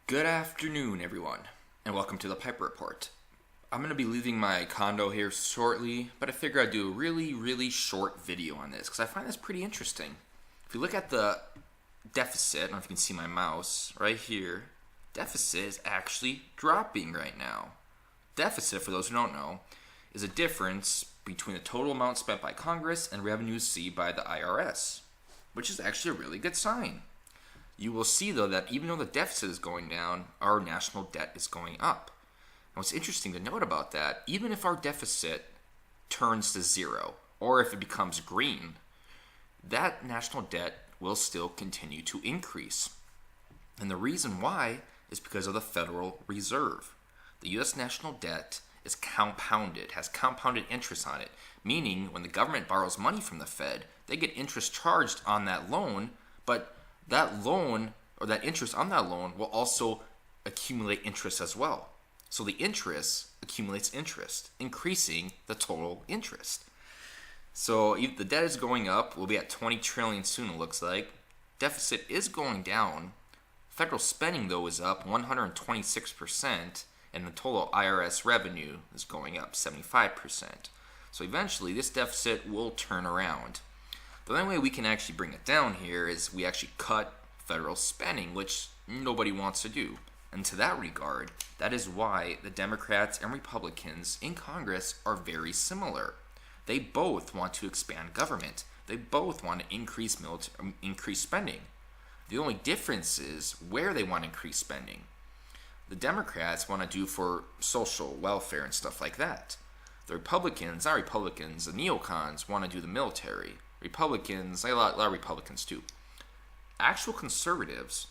Good afternoon, everyone, and welcome to the Piper Report. I'm going to be leaving my condo here shortly, but I figure I'd do a really short video on this because I find this pretty interesting. If you look at the deficit, I don't know if you can see my mouse right here, deficit is actually dropping right now. Deficit, for those who don't know, is a difference between the total amount spent by Congress and revenues received by the IRS, which is actually a really good sign. You will see, though, that even though the deficit is going down, our national debt is going up. And what's interesting to note about that, even if our deficit turns to zero, or if it becomes green, that national debt will still continue to increase. And the reason why is because of the Federal Reserve. The U.S. national debt is compounded, has compounded interest on it, meaning when the government borrows money from the Fed, they get interest charged on that loan, but that loan, or that interest on that loan, will also accumulate interest as well. So the interest accumulates interest, increasing the total interest. So the debt is going up. We'll be at 20 trillion soon, it looks like. Deficit is going down. Federal spending, though, is up 126%, and the total IRS revenue is going up 75%. So eventually, this deficit will turn around. The only way we can actually bring it down here is we actually cut federal spending, which nobody wants to do. And to that regard, that is why the Democrats and Republicans in Congress are very similar. They both want to expand government. They both want to increase spending. The only difference is where they want to increase spending. The Democrats want to do for social welfare and stuff like that. The Republicans, the neocons want to do the military. Republicans, a lot of Republicans too. Actual conservatives,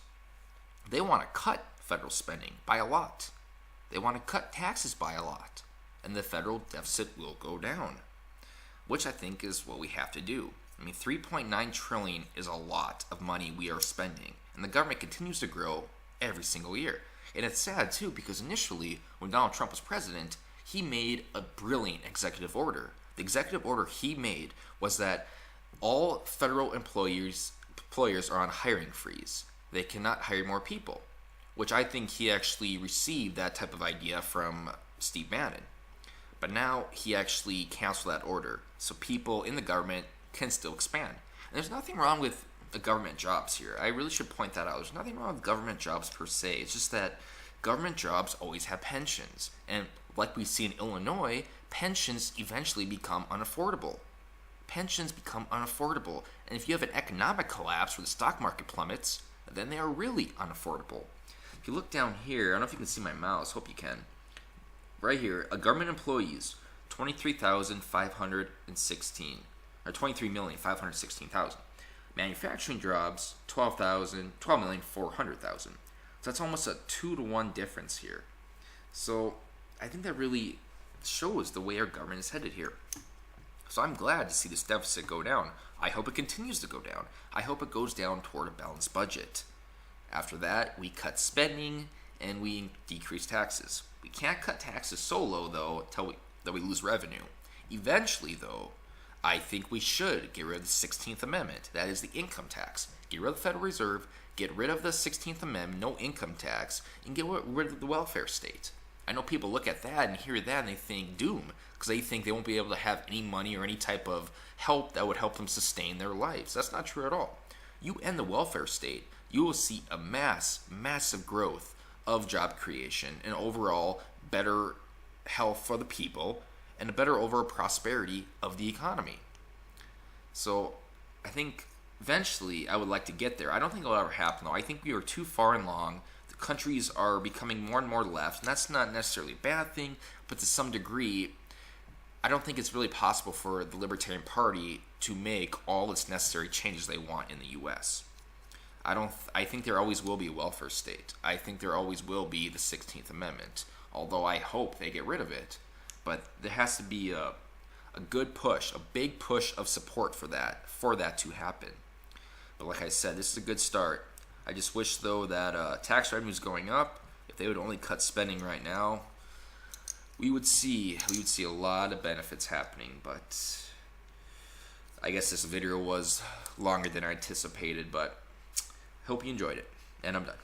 they want to cut federal spending by a lot. They want to cut taxes by a lot. And the federal deficit will go down, which I think is what we have to do. I mean, 3.9 trillion is a lot of money we are spending, and the government continues to grow every single year. And it's sad too, because initially, when Donald Trump was president, he made a brilliant executive order. The executive order he made was that all federal employers are on hiring freeze. They cannot hire more people, which I think he actually received that type of idea from Steve Bannon. But now he actually canceled that order, so people in the government can still expand. And there's nothing wrong with the government jobs here. I really should point that out. There's nothing wrong with government jobs per se. It's just that government jobs always have pensions. And like we see in Illinois, pensions eventually become unaffordable. Pensions become unaffordable. And if you have an economic collapse where the stock market plummets, then they are really unaffordable. If you look down here, I don't know if you can see my mouse, hope you can. Right here, a government employees, 23,516, or 23,516,000. Manufacturing jobs, 12,400,000. So that's almost a 2-to-1 difference here. So I think that really shows the way our government is headed here. So I'm glad to see this deficit go down. I hope it continues to go down. I hope it goes down toward a balanced budget. After that, we cut spending and we decrease taxes. We can't cut taxes so low, though, until we lose revenue. Eventually, though, I think we should get rid of the 16th Amendment. That is the income tax. Get rid of the Federal Reserve, get rid of the 16th Amendment, no income tax, and get rid of the welfare state. I know people look at that and hear that and they think doom, because they think they won't be able to have any money or any type of help that would help them sustain their lives. That's not true at all. You end the welfare state, you will see a massive growth of job creation and overall better health for the people and a better overall prosperity of the economy. So I think eventually I would like to get there. I don't think it'll ever happen, though. I think we are too far along. The countries are becoming more and more left, and that's not necessarily a bad thing, but to some degree, I don't think it's really possible for the Libertarian Party to make all its necessary changes they want in the U.S. I think there always will be a welfare state. I think there always will be the 16th Amendment, although I hope they get rid of it. But there has to be a good push, a big push of support for that to happen. But like I said, this is a good start. I just wish, though, that tax revenue is going up. If they would only cut spending right now, we would see a lot of benefits happening. But I guess this video was longer than I anticipated, but hope you enjoyed it, and I'm done.